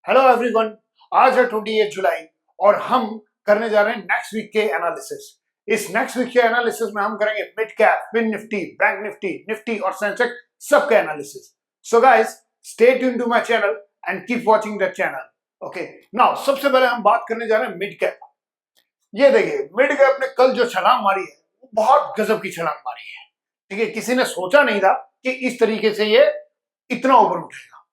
Hello everyone, आज है 28 जुलाई और हम करने जा रहे हैं नेक्स्ट वीक के एनालिसिस। इस नेक्स्ट वीक के एनालिसिस में हम करेंगे mid cap, fin Nifty, bank Nifty, Nifty और सेंसेक्स सब के analysis. So guys, stay tuned to my channel and keep watching the channel. Okay, now सबसे पहले हम बात करने जा रहे हैं मिड कैप। ये देखिए, मिड कैप ने कल जो छलांग मारी है वो बहुत गजब की छलांग मारी है। ठीक है, किसी ने सोचा नहीं था कि इस तरीके से ये इतना ऊपर उठेगा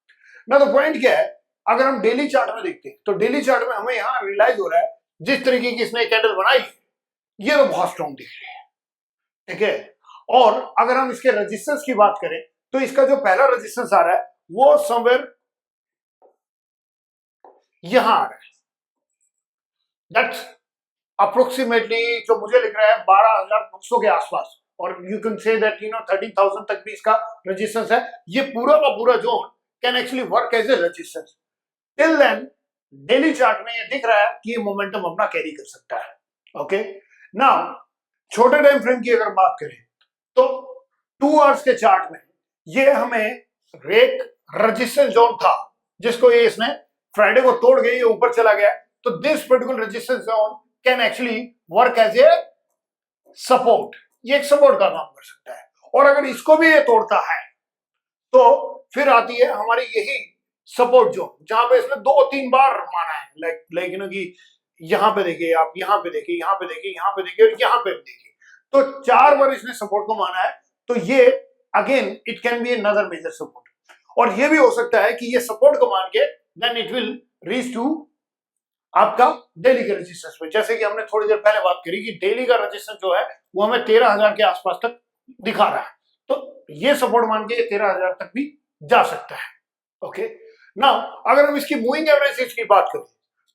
ना। तो पॉइंट क्या है, अगर हम डेली चार्ट में देखते हैं तो डेली चार्ट में हमें यहाँ रियलाइज हो रहा है जिस तरीके की इसने कैंडल बनाई ये तो बहुत स्ट्रॉन्ग दिख रही है। ठीक है, और अगर हम इसके रेजिस्टेंस की बात करें तो इसका जो पहला रेजिस्टेंस आ रहा है वो समवेयर यहां आ रहा है। दैट्स अप्रोक्सीमेटली जो मुझे लिख रहा है 12,900 के आसपास, और यू कैन से दैट 13,000 तक भी इसका रेजिस्टेंस है। ये पूरा का पूरा zone can actually work as a resistance. Till then daily chart में ये दिख रहा है कि ये मोमेंटम अपना कैरी कर सकता है। ओके, नाउ छोटे टाइम फ्रेम की अगर बात करें तो 2 आवर्स के चार्ट में ये हमें एक रेजिस्टेंस जोन था जिसको ये इसने फ्राइडे को तोड़ के ये ऊपर चला गया। तो this particular resistance zone can actually work as a support. ये एक सपोर्ट का काम कर सकता है, और अगर इसको भी ये तोड़ता है तो फिर आती है हमारी यही सपोर्ट जोन जहां पे इसने 2-3 बार माना है। लाइक कि यहां पे देखिए, आप यहां पे देखिए, यहां पे देखिए, यहां पे देखिए और यहां पे देखिए, तो 4 बार इसने सपोर्ट को माना है। तो ये again it can be another major support, और ये भी हो सकता है कि ये सपोर्ट को मान के then it will reach to आपका डेली के रेजिस्टेंस पे। जैसे कि हमने थोड़ी देर पहले बात करी कि डेली का रेजिस्टेंस जो है वो हमें 13,000 के आसपास तक दिखा रहा है, तो ये सपोर्ट मान के 13,000 तक भी जा सकता है। ओके, नाउ अगर हम इसकी मूविंग एवरेज की बात करें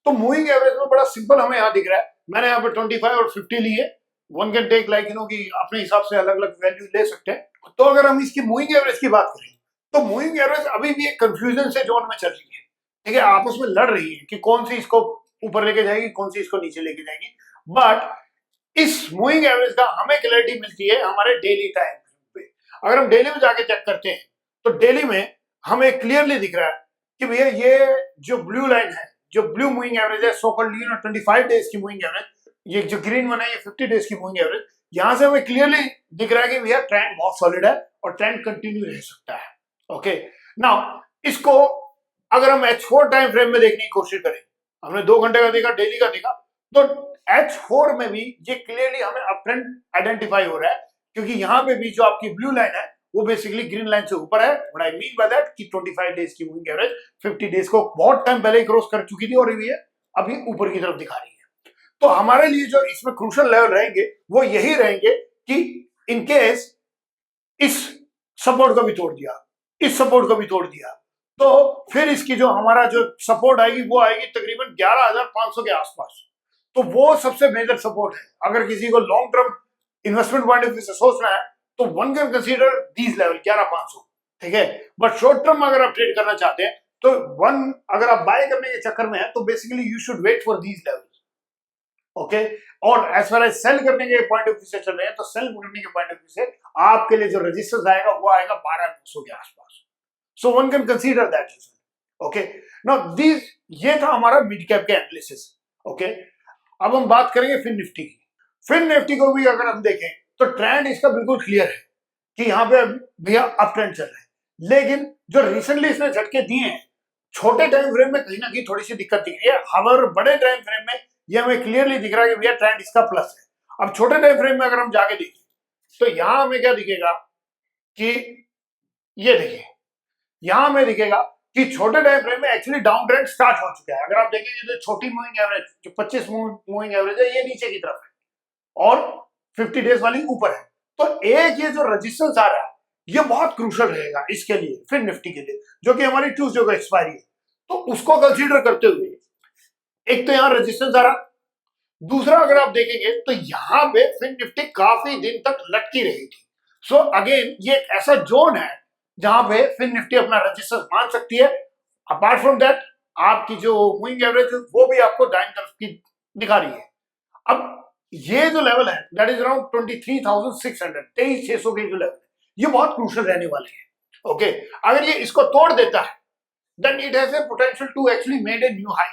तो मूविंग एवरेज में बड़ा सिंपल हमें यहाँ दिख रहा है। मैंने यहाँ पे 25 और 50 लिए। वन कैन टेक लाइक कि अपने हिसाब से अलग अलग वैल्यू ले सकते हैं। तो अगर हम इसकी मूविंग एवरेज की बात करें तो मूविंग एवरेज अभी भी एक कंफ्यूजन से जोन में चल रही है। ठीक है, आपस में लड़ रही है कि कौन सी इसको ऊपर लेके जाएगी, कौन सी इसको नीचे लेके जाएगी। बट इस मूविंग एवरेज का हमें क्लैरिटी मिलती है हमारे डेली टाइम पे। अगर हम डेली में जाके चेक करते हैं तो डेली में हमें क्लियरली दिख रहा है कि भैया ये जो ब्लू लाइन है, जो ब्लू मूविंग एवरेज है, सो कॉल्ड 25 डेज की मूविंग एवरेज, ये जो ग्रीन वन है ये 50 डेज की मूविंग एवरेज, यहां से हमें क्लियरली दिख रहा है कि भैया ट्रेंड बहुत सॉलिड है और ट्रेंड कंटिन्यू रह सकता है। ओके, नाउ इसको अगर हम H4 टाइम फ्रेम में देखने की कोशिश करें, हमने 2 घंटे का देखा, डेली का देखा, तो H4 में भी ये क्लियरली हमें अप ट्रेंड आइडेंटिफाई हो रहा है, क्योंकि यहाँ पे भी जो आपकी ब्लू लाइन है वो बेसिकली ग्रीन लाइन से ऊपर है। What I mean by that कि 25 डेज की मूविंग एवरेज 50 डेज को बहुत टाइम पहले ही क्रॉस कर चुकी थी और ये अभी ऊपर की तरफ दिखा रही है। तो हमारे लिए जो इसमें क्रूशियल लेवल रहेंगे वो यही रहेंगे कि इन केस इस सपोर्ट को भी तोड़ दिया, इस सपोर्ट को भी तोड़ दिया, तो फिर इसकी जो हमारा जो सपोर्ट आएगी वो आएगी तकरीबन 11,500 के आसपास। तो वो सबसे मेजर सपोर्ट है। अगर किसी को long term investment point of view से सोचना है तो one can consider these level 11,500। ठीक है, बट शॉर्ट टर्म अगर आप ट्रेड करना चाहते हैं तो वन अगर आप बाय करने के चक्कर में है तो basically you should wait for these levels. Okay, और एज फार एज सेल करने के पॉइंट ऑफ व्यू से चल रहे हैं तो सेल करने के पॉइंट ऑफ व्यू से आपके लिए जो रेजिस्टेंस आएगा वो आएगा 12,900 के आसपास। सो one can consider that. Okay, now this ये था हमारा मिड कैप के एनालिसिस। ओके, अब हम बात करेंगे फिन निफ्टी की। फिन निफ्टी को भी अगर हम देखें तो ट्रेंड इसका बिल्कुल क्लियर है कि यहाँ पे भैया अप ट्रेंड चल रहा है, लेकिन जो रिसेंटली इसने झटके दिए हैं छोटे टाइम फ्रेम में कहीं ना कहीं थोड़ी सी दिक्कत दिख रही है। हमारे बड़े टाइम फ्रेम में ये हमें क्लियरली दिख रहा है कि भैया ट्रेंड इसका प्लस है। अब छोटे टाइम फ्रेम में अगर हम जाके देखें तो यहां हमें क्या दिखेगा कि ये देखिए, यहां हमें दिखेगा कि छोटे टाइम फ्रेम में एक्चुअली डाउन ट्रेंड स्टार्ट हो चुका है। अगर आप देखेंगे तो छोटी मूविंग एवरेज जो 25 मूविंग एवरेज है ये नीचे की तरफ है और 50 डेज वाली ऊपर है। तो एक ये जो रेजिस्टेंस आ रहा है ये बहुत क्रूशियल रहेगा इसके लिए, फिर निफ्टी के लिए, जो कि हमारी ट्यूसडे को एक्सपायरी है। तो उसको कंसीडर करते हुए एक तो यहां रेजिस्टेंस आ रहा, दूसरा अगर आप देखेंगे तो यहां पे फिन निफ्टी काफी दिन तक लटकी रही थी। सो अगेन ये एक ऐसा जोन है जहां पे फिन निफ्टी अपना रेजिस्टेंस मान सकती है। अपार्ट फ्रॉम दैट आपकी जो मूविंग एवरेज वो भी आपको दाईं तरफ की दिखा रही है। अब ये जो लेवल है दैट इज अराउंड 23,600, 23,600 के जो लेवल है ये बहुत क्रूशियल रहने वाले हैं। ओके, अगर ये इसको तोड़ देता है then it has a potential to actually made a new high,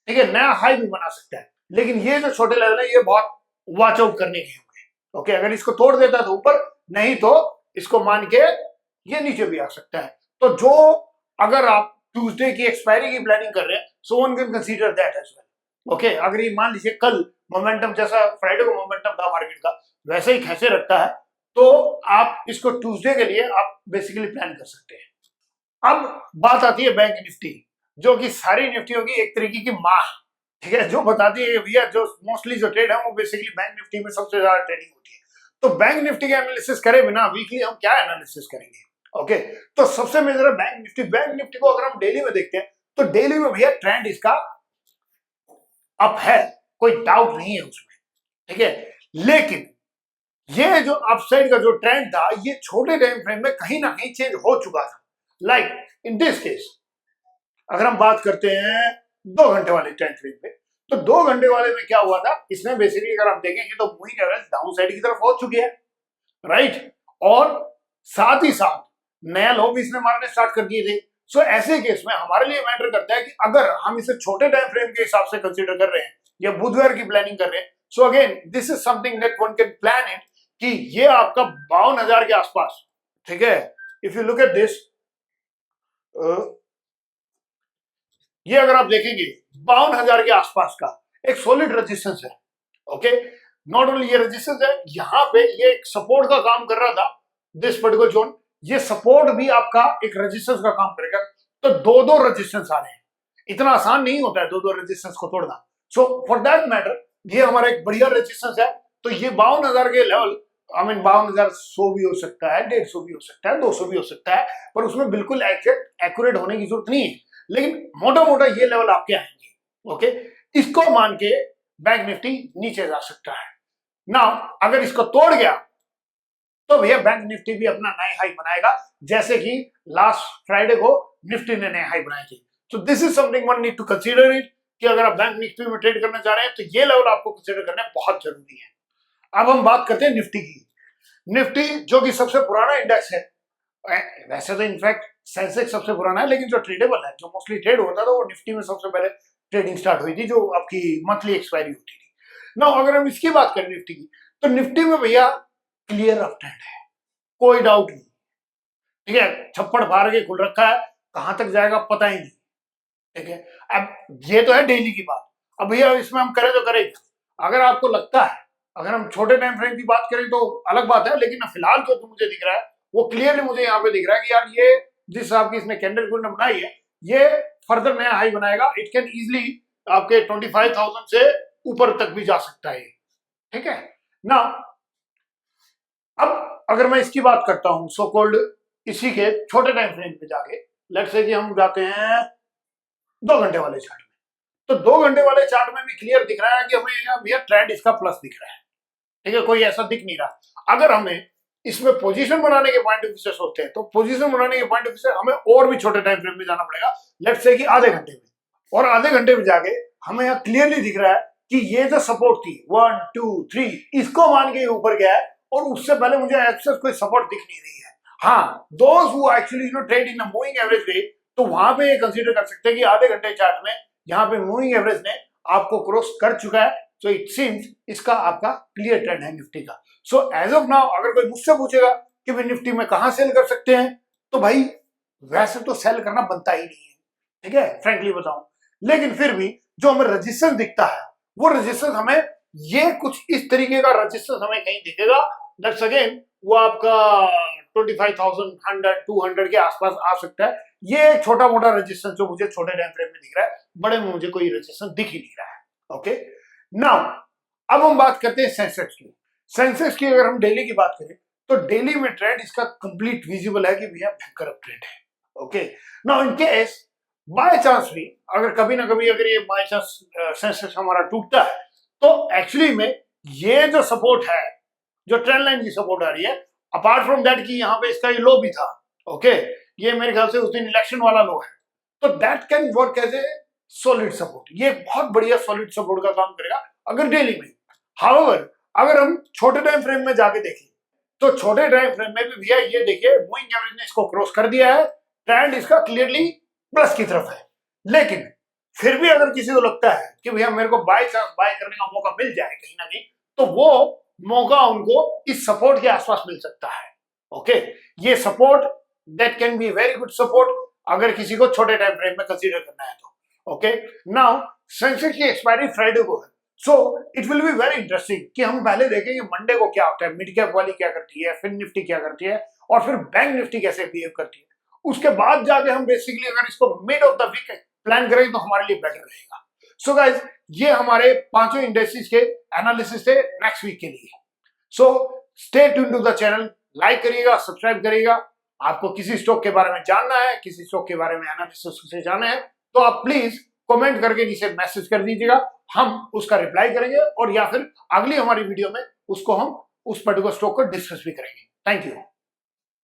ठीक है, नया हाई भी बना सकता है। लेकिन ये जो छोटे लेवल है ये बहुत वॉच आउट करने के होंगे। ओके, अगर इसको तोड़ देता तो ऊपर, नहीं तो इसको मान के ये नीचे भी आ सकता है। तो जो अगर आप ट्यूसडे की एक्सपायरी की प्लानिंग कर रहे हैं, so one can consider that as well. Okay, अगर ये मान लीजिए कल मोमेंटम जैसा फ्राइडे को मोमेंटम था मार्केट का वैसे ही खैसे रखता है, तो आप इसको ट्यूसडे के लिए आप बेसिकली प्लान कर सकते हैं। अब बात आती है बैंक निफ्टी, जो कि सारी निफ्टियों की एक तरीके की माँ, ठीक है, जो बताती है भैया जो मोस्टली जो ट्रेड है वो बेसिकली बैंक निफ्टी में सबसे ज्यादा ट्रेडिंग होती है। तो बैंक निफ्टी का एनालिसिस करे बिना वीकली हम क्या एनालिसिस करेंगे? ओके, तो सबसे मेजर है बैंक निफ्टी। बैंक निफ्टी को अगर हम डेली में देखते हैं तो डेली में भैया ट्रेंड इसका अप है, कोई डाउट नहीं है उसमें, ठीक है। लेकिन ये जो अपसाइड का जो ट्रेंड था ये छोटे टाइम फ्रेम में कहीं ना कहीं चेंज हो चुका था। लाइक इन दिस केस अगर हम बात करते हैं 2 घंटे वाले टाइम फ्रेम पे, तो 2 घंटे वाले में क्या हुआ था, इसमें बेसिकली अगर आप देखेंगे तो मूविंग एवरेज डाउन साइड की तरफ हो चुकी है, राइट, और साथ ही साथ नया लो भी इसने मारने स्टार्ट कर दिए थे। सो ऐसे केस में हमारे लिए मैटर करता है कि अगर हम इसे छोटे टाइम फ्रेम के हिसाब से कंसीडर कर रहे हैं या बुधवार की प्लानिंग कर रहे हैं, so again this is something that one can plan it कि ये आपका 52,000 के आसपास, ठीक है। If you look at this, ये अगर आप देखेंगे 52,000 के आसपास का एक सॉलिड रेजिस्टेंस है। ओके, नॉट ओनली ये रेजिस्टेंस है, यहां पे ये एक सपोर्ट का काम कर रहा था दिस पर्टिकुलर जोन, ये सपोर्ट भी आपका एक रेजिस्टेंस का काम करेगा। तो दो दो रेजिस्टेंस आ रहे हैं, इतना आसान नहीं होता है दो दो रेजिस्टेंस को तोड़ना। सो फॉर दैट मैटर ये हमारा एक बढ़िया रेजिस्टेंस है। तो ये 52,000 के लेवल, आई मीन 52,100 भी हो सकता है, 150 भी हो सकता है, 200 भी हो सकता है, पर उसमें बिल्कुल एग्जैक्ट एक्यूरेट होने की जरूरत नहीं है, लेकिन मोटा मोटा ये लेवल आपके आएंगे। ओके, इसको मान के बैंक निफ्टी नीचे जा सकता है ना। अगर इसको तोड़ गया तो भैया बैंक निफ्टी भी अपना नया हाई बनाएगा, जैसे कि लास्ट फ्राइडे को निफ्टी ने नया हाई बनाए थे। तो this is something one need to consider it, कि अगर आप बैंक निफ्टी में ट्रेड करना चाह रहे हैं तो ये लेवल आपको कंसीडर करना बहुत जरूरी है। अब हम बात करते हैं निफ्टी की। निफ्टी जो कि सबसे पुराना इंडेक्स है, वैसे तो इनफैक्ट सेंसेक्स सबसे पुराना है, लेकिन जो ट्रेडेबल है, जो मोस्टली ट्रेड होता था, वो निफ्टी में सबसे पहले ट्रेडिंग स्टार्ट हुई थी, जो आपकी मंथली एक्सपायरी होती थी ना। अगर हम इसकी बात करें निफ्टी की, तो निफ्टी में भैया क्लियर अप ट्रेंड है, कोई डाउट नहीं, ठीक है। छप्पड़ फाड़ के खुल रखा है, कहां तक जाएगा पता ही नहीं, ठीक है। अब ये तो है डेली की बात, अब भैया इसमें हम करें तो करें। अगर आपको लगता है, अगर हम छोटे टाइम फ्रेम की बात करें तो अलग बात है, लेकिन फिलहाल जो मुझे दिख रहा है वो क्लियरली मुझे यहाँ पे दिख रहा है कि यार ये जिस हिसाब की इसने कैंडल को बनाई है, ये फर्दर नया हाई बनाएगा। इट कैन इजिली आपके 25,000 से ऊपर तक भी जा सकता है, ठीक है ना। अब अगर मैं इसकी बात करता हूं सो कॉल्ड इसी के छोटे टाइम फ्रेम पे जाके, लेट्स से कि हम जाते हैं 2 घंटे वाले चार्ट में, तो 2 घंटे वाले चार्ट में भी क्लियर दिख रहा है कि हमें भैया ट्रेंड इसका प्लस दिख रहा है, ठीक है, कोई ऐसा दिख नहीं रहा। अगर हमें इसमें पोजीशन बनाने के पॉइंट ऑफ व्यू से सोचते हैं, तो पोजीशन बनाने के पॉइंट ऑफ व्यू से हमें और भी छोटे टाइम फ्रेम में जाना पड़ेगा, लेट्स से कि आधे घंटे में। और आधे घंटे में जाके हमें यहाँ क्लियरली दिख रहा है कि ये जो सपोर्ट थी 1 2 3, इसको मान के ऊपर गया है, और उससे पहले मुझे एक्सेस कोई सपोर्ट दिख नहीं रही है। हाँ, those who actually trade in moving average way, तो वहां पे कंसीडर कर सकते हैं कि आधे घंटे चार्ट में यहाँ पे मूविंग एवरेज ने आपको क्रॉस कर चुका है। सो इट सीम्स इसका आपका क्लियर ट्रेंड है निफ्टी का। सो एज ऑफ नाउ अगर कोई मुझसे पूछेगा कि भाई निफ्टी में कहां सेल कर सकते हैं, तो भाई वैसे तो सेल करना बनता ही नहीं है, ठीक है, फ्रेंकली बताऊं। लेकिन फिर भी जो हमें रजिस्टेंस दिखता है, वो रजिस्टेंस हमें ये कुछ इस तरीके का रजिस्टेंस हमें कहीं दिखेगा, दैट्स अगेन वो आपका 25,100 200 के आसपास आ सकता है। ये छोटा मोटा रजिस्टेंस जो मुझे छोटे टाइम फ्रेम में दिख रहा है, बड़े में मुझे कोई रजिस्टेंस दिख ही नहीं रहा है। ओके, नाउ अब हम बात करते हैं सेंसेक्स की। सेंसेक्स की अगर हम डेली की बात करें, तो डेली में ट्रेंड इसका कंप्लीट विजिबल है कि भैया भयंकर अप ट्रेंड है। Okay, now in case by chance भी अगर कभी ना कभी अगर ये बाय चांस सेंसेक्स हमारा टूटता है, तो एक्चुअली में ये जो सपोर्ट है, जो ट्रेंड लाइन की सपोर्ट आ रही है, अपार्ट फ्रॉम दैट कि यहाँ पे इसका ये लो भी था, ओके, ये मेरे ख्याल से उस दिन इलेक्शन वाला लो है, तो that can work as a solid support. ये बहुत बढ़िया सॉलिड सपोर्ट का काम करेगा अगर डेली में। हाउएवर अगर हम छोटे टाइम फ्रेम में जाके देखें, तो छोटे टाइम फ्रेम में भी भैया ये देखिए मूविंग एवरेज ने इसको क्रॉस कर दिया है, ट्रेंड इसका क्लियरली प्लस की तरफ है। लेकिन फिर भी अगर किसी को लगता है कि भैया मेरे को बाय चांस बाय करने का मौका मिल जाए कहीं ना कहीं, तो वो मौका उनको इस सपोर्ट के आसपास मिल सकता है। ओके, ये support that can be very good support अगर किसी को छोटे टाइम फ्रेम में कंसीडर करना है तो। ओके, नाउ सेंसेक्स की एक्सपायरी फ्राइडे को है, so it will be very interesting कि हम पहले देखेंगे मंडे को क्या होता है, मिड कैप वाली क्या करती है, फिर निफ्टी क्या करती है, और फिर बैंक निफ्टी कैसे बिहेव करती है। उसके बाद जाके हम बेसिकली अगर इसको mid of the week plan करें तो हमारे लिए बेटर रहेगा। सो गाइज, ये हमारे पांचों इंडेक्सेस के एनालिसिस थे नेक्स्ट वीक के लिए। So stay tuned to the channel, like करिएगा, सब्सक्राइब करिएगा। आपको किसी स्टॉक के बारे में जानना है, किसी स्टॉक के बारे में एनालिसिस से जानना है, तो आप प्लीज कमेंट करके नीचे मैसेज कर दीजिएगा, हम उसका रिप्लाई करेंगे, और या फिर अगली हमारी वीडियो में उसको हम उस पर्टिकुलर स्टॉक को डिस्कस भी करेंगे। Thank you.